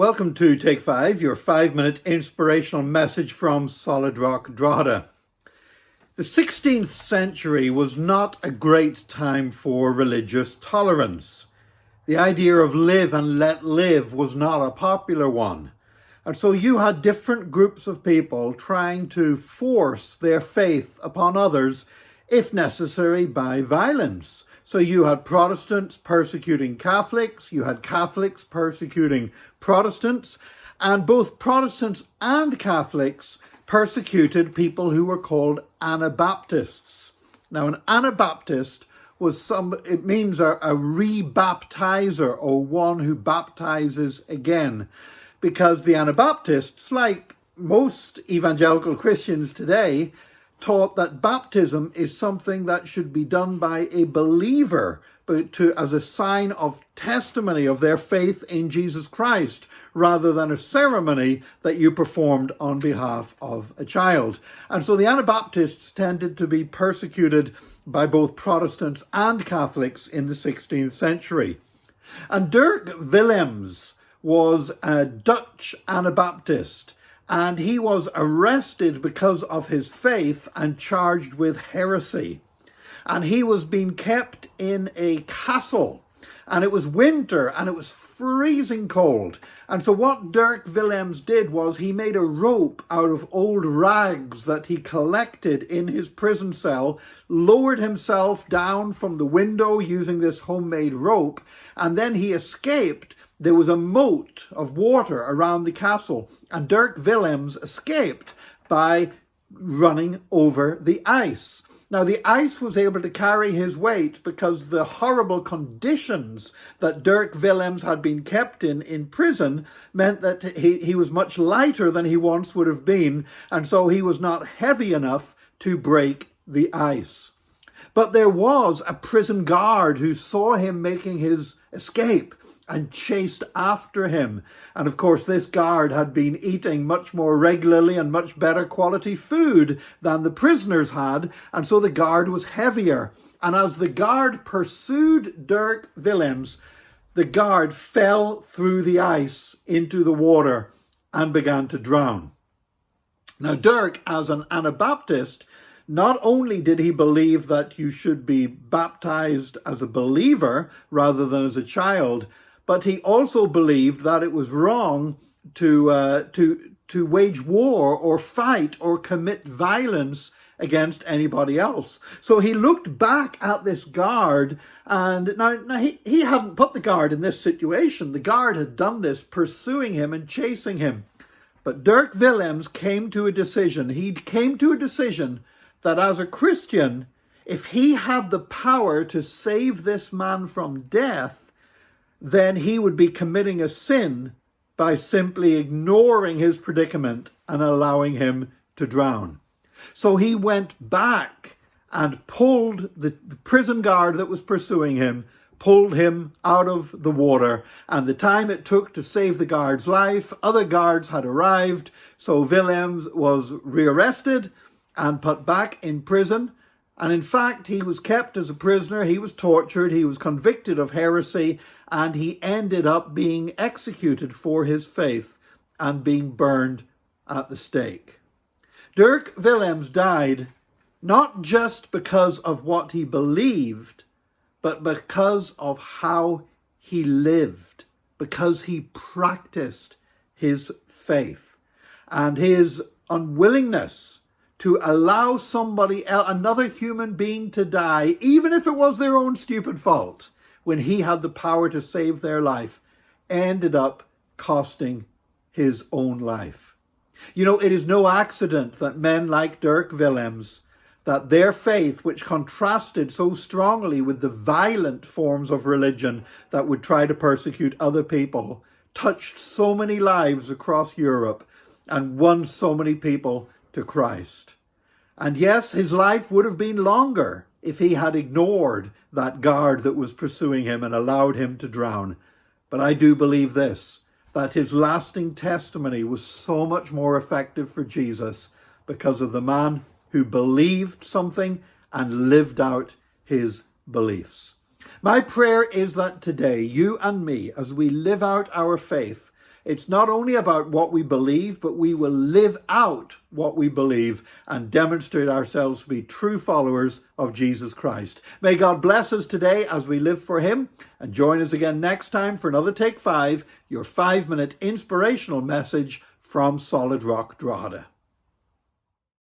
Welcome to Take 5, your 5-minute inspirational message from Solid Rock Drogheda. The 16th century was not a great time for religious tolerance. The idea of live and let live was not a popular one. And so you had different groups of people trying to force their faith upon others, if necessary, by violence. So you had Protestants persecuting Catholics, you had Catholics persecuting Protestants, and both Protestants and Catholics persecuted people who were called Anabaptists. Now, an Anabaptist it means a rebaptizer, or one who baptizes again, because the Anabaptists, like most evangelical Christians today, taught that baptism is something that should be done by a believer, as a sign of testimony of their faith in Jesus Christ, rather than a ceremony that you performed on behalf of a child. And so the Anabaptists tended to be persecuted by both Protestants and Catholics in the 16th century. And Dirk Willems was a Dutch Anabaptist, and he was arrested because of his faith and charged with heresy. And he was being kept in a castle, and it was winter and it was freezing cold. And so what Dirk Willems did was he made a rope out of old rags that he collected in his prison cell, lowered himself down from the window using this homemade rope, and then he escaped. There was a moat of water around the castle, and Dirk Willems escaped by running over the ice. Now, the ice was able to carry his weight because the horrible conditions that Dirk Willems had been kept in prison meant that he was much lighter than he once would have been, and so he was not heavy enough to break the ice. But there was a prison guard who saw him making his escape and chased after him. And of course, this guard had been eating much more regularly and much better quality food than the prisoners had, and so the guard was heavier. And as the guard pursued Dirk Willems, the guard fell through the ice into the water and began to drown. Now, Dirk, as an Anabaptist, not only did he believe that you should be baptized as a believer rather than as a child, but he also believed that it was wrong to wage war or fight or commit violence against anybody else. So he looked back at this guard, and now he hadn't put the guard in this situation. The guard had done this, pursuing him and chasing him. But Dirk Willems came to a decision. He came to a decision that as a Christian, if he had the power to save this man from death, then he would be committing a sin by simply ignoring his predicament and allowing him to drown. So he went back and pulled the prison guard that was pursuing him, pulled him out of the water. And the time it took to save the guard's life, other guards had arrived. So Willems was rearrested and put back in prison. And in fact, he was kept as a prisoner, he was tortured, he was convicted of heresy, and he ended up being executed for his faith and being burned at the stake. Dirk Willems died not just because of what he believed, but because of how he lived, because he practiced his faith and his unwillingness to allow somebody else, another human being, to die, even if it was their own stupid fault, when he had the power to save their life, ended up costing his own life. You know, it is no accident that men like Dirk Willems, that their faith, which contrasted so strongly with the violent forms of religion that would try to persecute other people, touched so many lives across Europe and won so many people to Christ. And yes, his life would have been longer if he had ignored that guard that was pursuing him and allowed him to drown. But I do believe this, that his lasting testimony was so much more effective for Jesus because of the man who believed something and lived out his beliefs. My prayer is that today, you and me, as we live out our faith, It's not only about what we believe, but we will live out what we believe and demonstrate ourselves to be true followers of Jesus Christ. May God bless us today as we live for him, and join us again next time for another Take 5, your 5-minute inspirational message from Solid Rock Drogheda.